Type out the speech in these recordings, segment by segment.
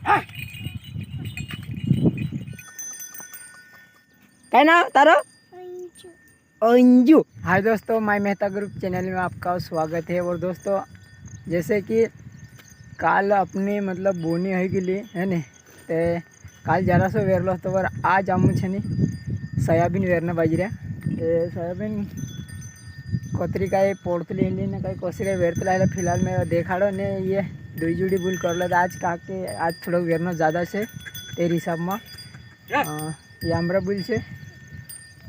क्या नाम तारो? अंजू। हाय दोस्तों, माय मेहता ग्रुप चैनल में आपका स्वागत है। और दोस्तों, जैसे कि काल अपनी मतलब बोनी है के लिए है ने, ते काल जरा सो वेरलो तो वर आज आमू छे सोयाबीन वेरना बाजऱ्या सोयाबीन कोतरी का पोड़तली हिंदी ने कहीं कोसी का वेरतला फिलहाल मैं देखाड़ो ने ये दुई जुड़ी बुल कर लो आज का के आज थोड़ा वेरनो ज़्यादा से तेरे हिसाब में ये आमरा बुल से।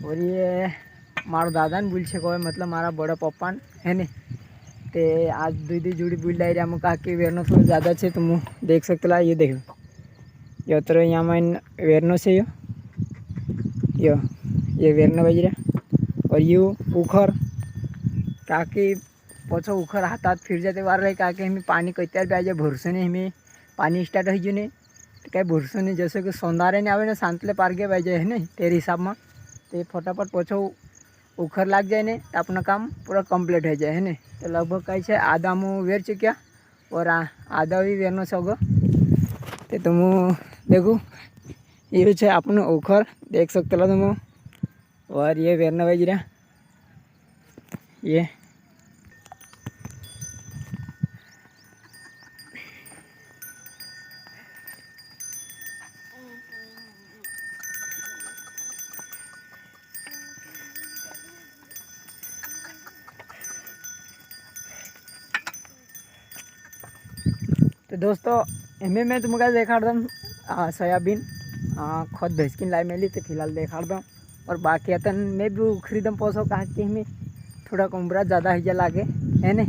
और ये मारो दादा ने बुल से को मतलब मारा बड़ा पप्पा है ने, ते आज दुई दुई जुड़ी बुल लाई रहा कहा कि वेरनो थोड़ा ज़्यादा से तुम देख सकते ला। ये देख यो तो यहाँ में वेरनो से यो ये वेरना बज रहा। और यू उखर काकि पछो उखर हाथ हाथ फिर जाते वार रहे काकि हमें पानी कत्यार भी आज भरोसे नहीं हमें पानी स्टार्ट हो नहीं तो कहीं भरोसे नहीं जैसे कि सौंदारे नहीं आवे ना शांतले पार गए बाजे है नहीं तेरे हिसाब में तो फटाफट पछो उखर लग जाए ने तो अपना काम पूरा कंप्लीट हो जाए है नहीं। तो लगभग कहीं आधा मुँह वेर चुक्या और आधा भी वेरनो सगो तो तुम देखो ये है अपन उखर देख सकते ला तुम। और ये वेरना बज रहा ये तो दोस्तों इनमें मैं तुमको देखा दम सोयाबीन खुद भेजकिन लाई मेली तो फिलहाल देखा दम। और बाकी अतन मैं भी खरीदम पोसो कहा कि हमें थोड़ा कुमरा ज़्यादा ही लागे है ने।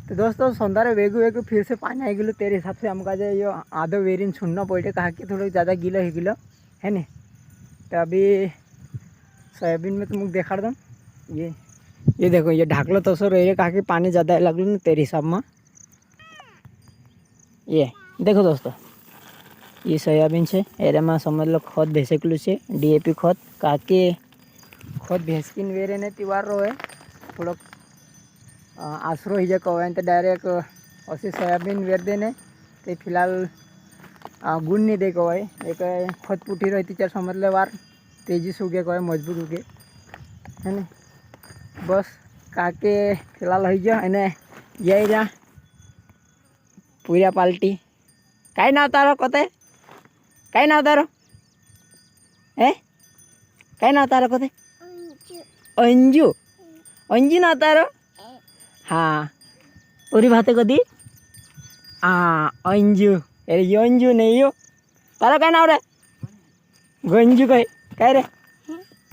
तो दोस्तों सौंदर्य वेगू वेगू फिर से पानी आई गलो तेरे हिसाब से हमका जो यो आधो वेरिन छुड़ना पड़े कहा कि थोड़ा ज़्यादा गीला ही गिलो है ने। तो अभी सोयाबीन में तुमको देखा दम ये देखो ये ढाकलो तो सो रही कहा कि पानी ज़्यादा लगलो ना तेरे हिसाब में। ये देखो दोस्तों ये सोयाबीन से एरे में समझ लो खत भेसेकलू से डीएपी खत काके खत भेसकिन वेरे ने तिवार रोए थोड़ा आसरो ही जो कहे तो डायरेक्ट असी सोयाबीन वेर देने तो फिलहाल गुण नहीं दे कहे एक खत पुठी रही चार समझ ले वार तेजी से उगे कहे मजबूत उगे है ना। बस काके फिलहाल हो जाए यही रहा पूरा पाल्टी कहीं ना तारो कते कहीं ना तारो है कहीं ना तारो कते अंजू अंजू ना तारो हाँ पूरी बातें को दी अंजू अरे ये अंजू नहीं हो तारा कहीं ना रे गंजू कह रे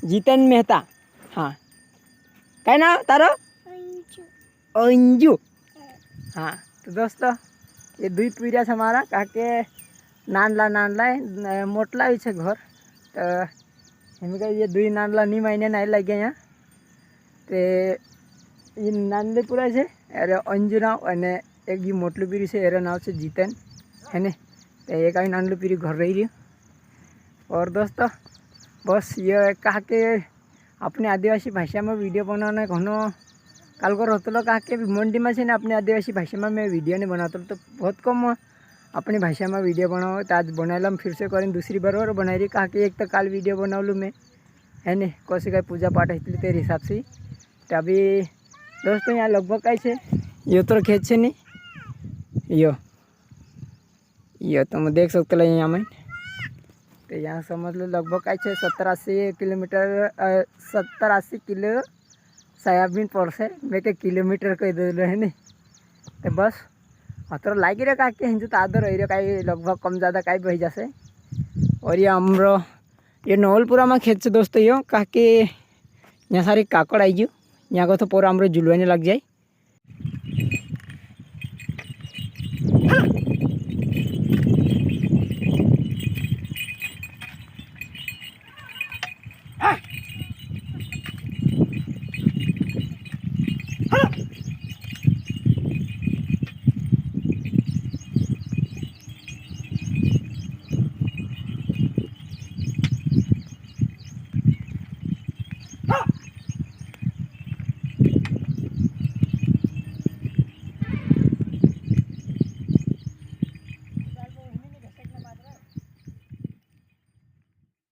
जीतन मेहता हाँ कहीं ना तारो अंजू हाँ। तो दोस्तों ये दुई पीढ़िया से हमारा काके नानला मोटला भी घर तो हम ये दुई नानला नहीं महीने नहीं लग गए यहाँ तो ये नानले पूरा से अरे अंजू नाव अने एक ये मोटलू पीढ़ी से एरे नाव से जीतन है ने। तो एक आई नानलू पीढ़ी घर रही। और दोस्तों बस ये कहा के अपने आदिवासी भाषा में वीडियो बनाने घनो काल को रहते कहा के मंडी में से अपने आदिवासी भाषा में मैं वीडियो नहीं बनाता तो बहुत कम अपनी भाषा में वीडियो बनाओ तो आज बनालम फिर से करें दूसरी बार और बना रही कहा कि एक तो काल वीडियो बना लूँ मैं है ने कौशी का पूजा पाठ है तेरे हिसाब से। तो अभी दोस्तों यहाँ लगभग कैसे यो तो खेत से नहीं यो तुम देख सकते हो यहाँ में तो यहाँ समझ लो लगभग कैसे 70-80 किलोमीटर 70-80 किलो सोयाबीन पड़ से मैं के किलोमीटर कह दे है नहीं। तो बस अतर लाग रहे का हिंदू तो आदर रही कहीं लगभग कम ज़्यादा कहीं बही जासे। और ये हमरो ये नवलपुरा में खेत से दोस्तों यो कहा कि यहाँ सारी काकड़ आई जो यहाँ को तो पूरा हमरो जुलवाने लग जाए